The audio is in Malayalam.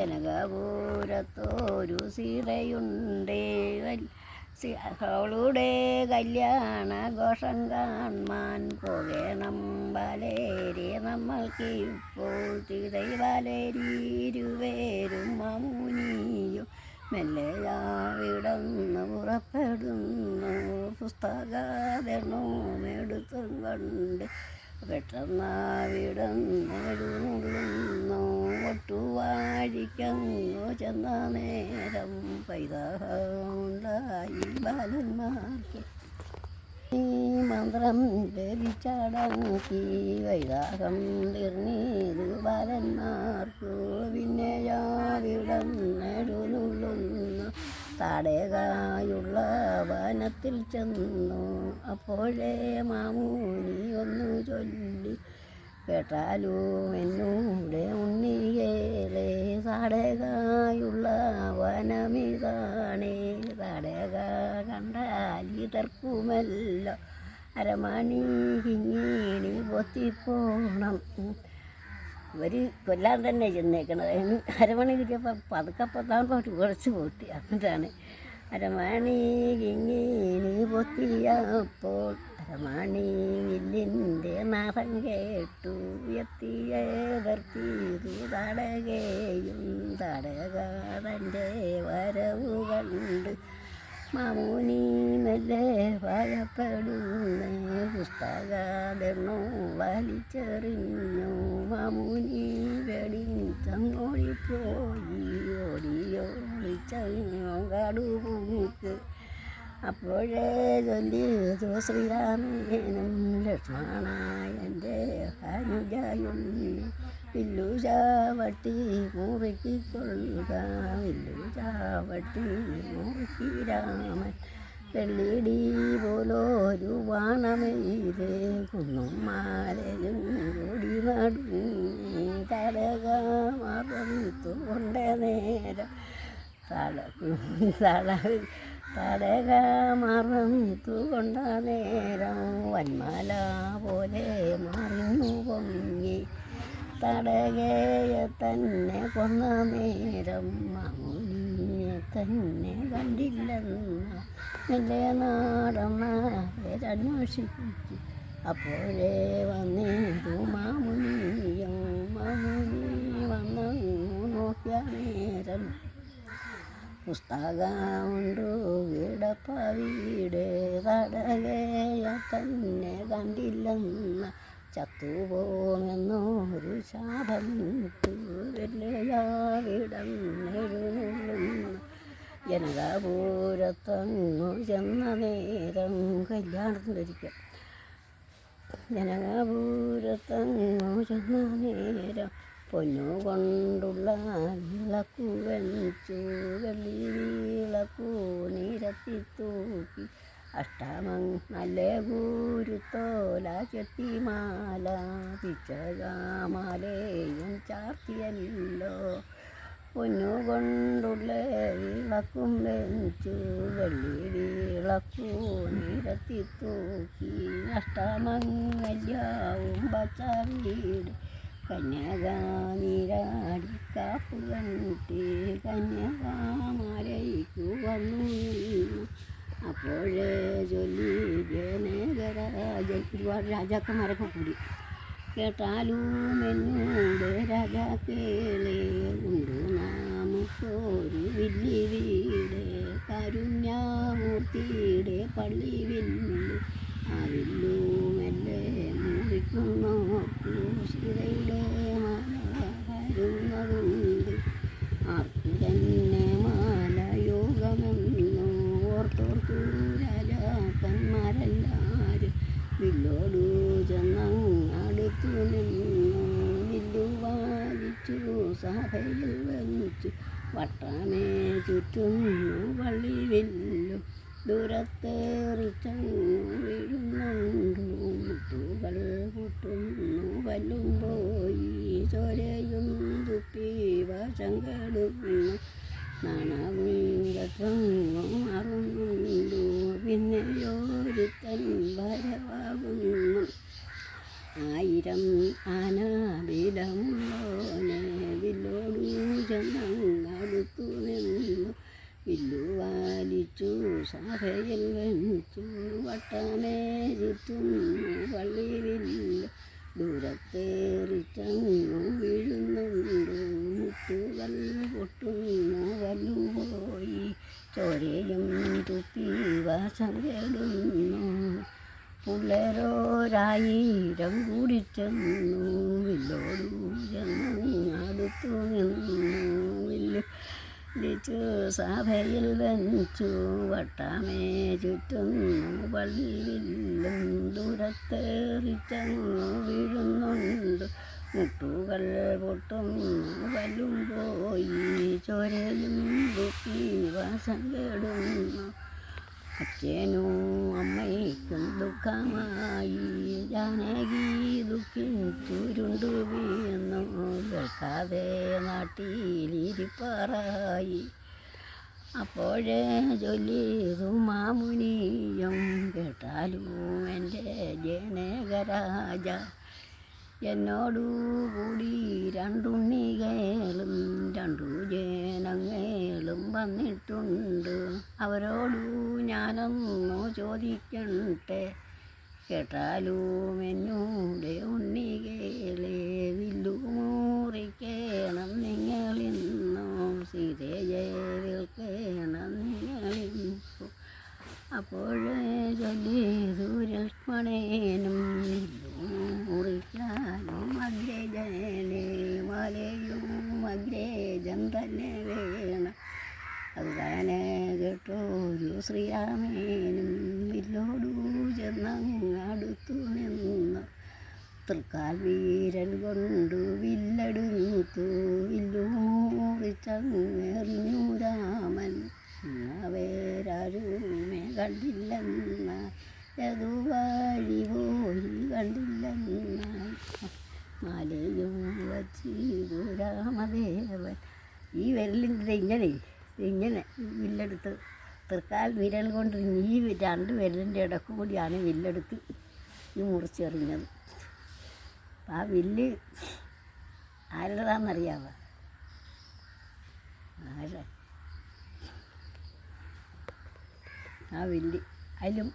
ജനകപുരത്തൊരു സീതയുണ്ടേ അവളുടെ കല്യാണ ഘോഷം കാൺമാൻ പോകണം ബാലേരി നമ്മൾക്കിപ്പോൾ സീതൈ ബാലേരി ഇരുവേരും മാമുനിയും മെല്ലെ വിടന്ന് പുറപ്പെടുന്നു പുസ്തകമെടുത്തും കൊണ്ട് പെട്ടെന്നാവിടന്നെഴുന്നുള്ളുന്നു ഒട്ടുവാഴിക്കങ്ങു ചെന്ന നേരം പൈതമുണ്ടായി ബാലന്മാർക്ക് ഈ മന്ത്രം ലഭിച്ചടക്കി വൈതാഹം തീർന്നീതു ബാലന്മാർക്കു പിന്നെയാവിടന്നെഴുന്നുള്ളുന്നു താടകായുള്ള വനത്തിൽ ചെന്നു അപ്പോഴേ മാമുനി ഒന്നു ചൊല്ലി കേട്ടാലും എന്നൂടെ ഉണ്ണിയേലേ താടകായുള്ള വനമിതാണേ താടക കണ്ടാൽ ഇതർക്കുമല്ലോ അരമണി കിങ്ങിണി പൊത്തിപ്പോണം ഇവർ കൊല്ലാൻ തന്നെ ചെന്നേക്കണത് അരമണി കിട്ടിയപ്പോൾ പതുക്കപ്പത്താകുമ്പോൾ കുറച്ച് പൊട്ടി എന്നിട്ടാണ് അരമണി കിങ്ങിണി പൊത്തിയപ്പോൾ അരമണി വില്ലിൻ്റെ നാദം കേട്ടു എത്തിയതർത്തിയതു തടകയും തടക തൻ്റെ വരവു കണ്ട് മാമുനി മെല്ലെ ഭയപ്പെടുന്നേ പുസ്തകമെണ്ണോ വലിച്ചെറിഞ്ഞു മാമുനി വെടിച്ചങ്ങോടിപ്പോയി ഓടിയോടിച്ചങ്ങോ കടുപൂക്ക് അപ്പോഴേ ചൊല്ലിയതു ശ്രീരാമേനും ലക്ഷ്മണ എൻ്റെ അനുജയുണ്ണി വില്ലു ചാവട്ടി മുറുക്കിക്കൊള്ളുക വില്ലു ചാവട്ടി മുറുക്കി രാമൻ വെള്ളിടി പോലൊരു വാണമെയ്തേ കുന്നും മാലയും കൂടി നടുങ്ങി തടക മറത്തു കൊണ്ട നേരം തടക മറത്തു കൊണ്ട നേരം വന്മല പോലെ മറിഞ്ഞു പൊങ്ങി തടകയെ തന്നെ കൊന്ന നേരം മാമുനിയെ തന്നെ കണ്ടില്ലെന്ന മെല്ലെ നാടന്മാരന്വേഷിച്ചു അപ്പോഴേ വന്നേതു മാമുനിയും മാമുനി വന്നു നോക്കിയ നേരം പുസ്തകമുണ്ടു വീടപ്പവിടെ തടകയെ തന്നെ കണ്ടില്ലെന്ന ചത്തുപോമെന്നൊരു ശാപം വെള്ളയാവിടന്നെഴുന്നുള്ളുന്ന ജനകപുരത്തങ്ങു ചെന്ന നേരം കല്യാണത്തിലിരിക്കുക ജനകപുരത്തങ്ങു ചെന്ന നേരം പൊന്നുകൊണ്ടുള്ള വിളക്കു വെച്ചു വെള്ളി വിളക്കു നിരത്തി തൂക്കി അഷ്ടമംഗല ഗുരുത്തോല ചെത്തിമാല പിച്ചകാമാലയും ചാർത്തിയല്ലോ പൊന്നുകൊണ്ടുള്ള വിളക്കും വെച്ചു വെള്ളി വിളക്കു നിരത്തി തൂക്കി അഷ്ടമംഗല്യവും പച്ച വീട് കന്യകാനിരാടി കാപ്പുകണ്ടി കന്യകാമാലയ്ക്കു വന്നു അപ്പോഴേ ചൊല്ലി ജനകരാജൻ ഒരുപാട് രാജാക്കന്മാരൊക്കെ കൂടി കേട്ടാലും എന്നോട് രാജാക്കേളെ ഉണ്ട് നമുക്കൊരു വില്ലി വീട് കാരുണ്യമൂർത്തിയുടെ പള്ളി വില്ലു ആ വില്ലു മെല്ലെ മുറിക്കുന്നു സീതയുടെ മാല വരുന്നതുണ്ട് ആർക്കു തന്നെ മാല യോഗമെന്നു ഓർത്തോർത്തു രാജാക്കന്മാരെല്ലാരും വില്ലോടു ചെന്നടുത്തു നിന്നു വില്ലു വാലിച്ചു സഭയിൽ വച്ചു വട്ടമേ ചുറ്റുന്നു പള്ളി വില്ലു ദൂരത്തേറിച്ചങ്ങു വീഴുന്നുണ്ടു മുട്ടുകൾ മുട്ടുന്നു വല്ലും പോയി ചോരയും തുപ്പി വശം കെടുന്നു നാണവും മാറുന്നുണ്ടു പിന്നെയോരുത്തൻ വരവാകുന്നു 1000 ആന ബലമുള്ളോനെ വില്ലോടു ചെന്നടുത്തു നിന്നു വില്ലുവാലിച്ചു സഭയിൽ വെച്ചു വട്ടമേ ചുറ്റുന്നു പള്ളിയിലില്ല ദൂരത്തേറിച്ചങ്ങു വീഴുന്നുണ്ട് മുട്ടുകൾ പൊട്ടുന്നു വല്ലുപോയി ചോരയും തുപ്പി വാസം കേടുന്നു പിള്ളേരോരായിരം കൂടി ചെന്നു വില്ലോടു ചെന്നടുത്തു നിന്നു വില്ലിച്ചു സഭയിൽ വെച്ചു വട്ടമേ ചുറ്റുന്നു പള്ളിയിലും ദൂരത്തേറിച്ചങ്ങു വീഴുന്നുണ്ട് മുട്ടുകൾ പൊട്ടുന്നു വല്ലും പോയി ചോരയും തുപ്പി വാസം കേടുന്നു അച്ഛനും അമ്മയ്ക്കും ദുഃഖമായി ജാനകി ദുഃഖിച്ചുരുണ്ടു വീണു കേൾക്കാതെ നാട്ടിലിരിപ്പാറായി അപ്പോഴേ ചൊല്ലിയതു മാമുനിയും കേട്ടാലും എൻ്റെ ജനകരാജ എന്നോടു കൂടി രണ്ടുണ്ണികളും രണ്ടു ജനങ്ങളും വന്നിട്ടുണ്ട് അവരോടു ഞാനൊന്നു ചോദിക്കട്ടെ കേട്ടാലും എന്നോട് ഉണ്ണികളെ വില്ലു മുറിക്കണം നിങ്ങളിന്നു സീതയെ വിൽക്കണം നിങ്ങളിന്നു അപ്പോഴേ ചൊല്ലിയതു ലക്ഷ്മണേനും മുറിക്കാനും അഗ്രേജനെ മലയും അഗ്രേജം തന്നെ വേണം അത് തന്നെ കേട്ടോരു ശ്രീരാമേനും വില്ലോടു ചെന്നടുത്തു നിന്നു തൃക്കാൽ വീരൽ കൊണ്ടു വില്ലെടുത്തു വില്ലു മുറിച്ചങ്ങെറിഞ്ഞു രാമൻ വേരാരുമേ കണ്ടില്ലെന്ന വഴി പോയി കണ്ടില്ലെന്ന മലയും വച്ചിതു രാമദേവൻ ഈ വിരലിൻ്റെ ഇങ്ങനെ വില്ലെടുത്ത് തൃക്കാൽ വിരൽ കൊണ്ട് ഈ രണ്ട് വിരലിൻ്റെ ഇടക്ക് കൂടിയാണ് വില്ലെടുത്ത് ഈ മുറിച്ചെറിഞ്ഞത് ആ വില്ല് ആരുടേതാണെന്നറിയാമോ ആരാ ആ വില്ല് അതിലും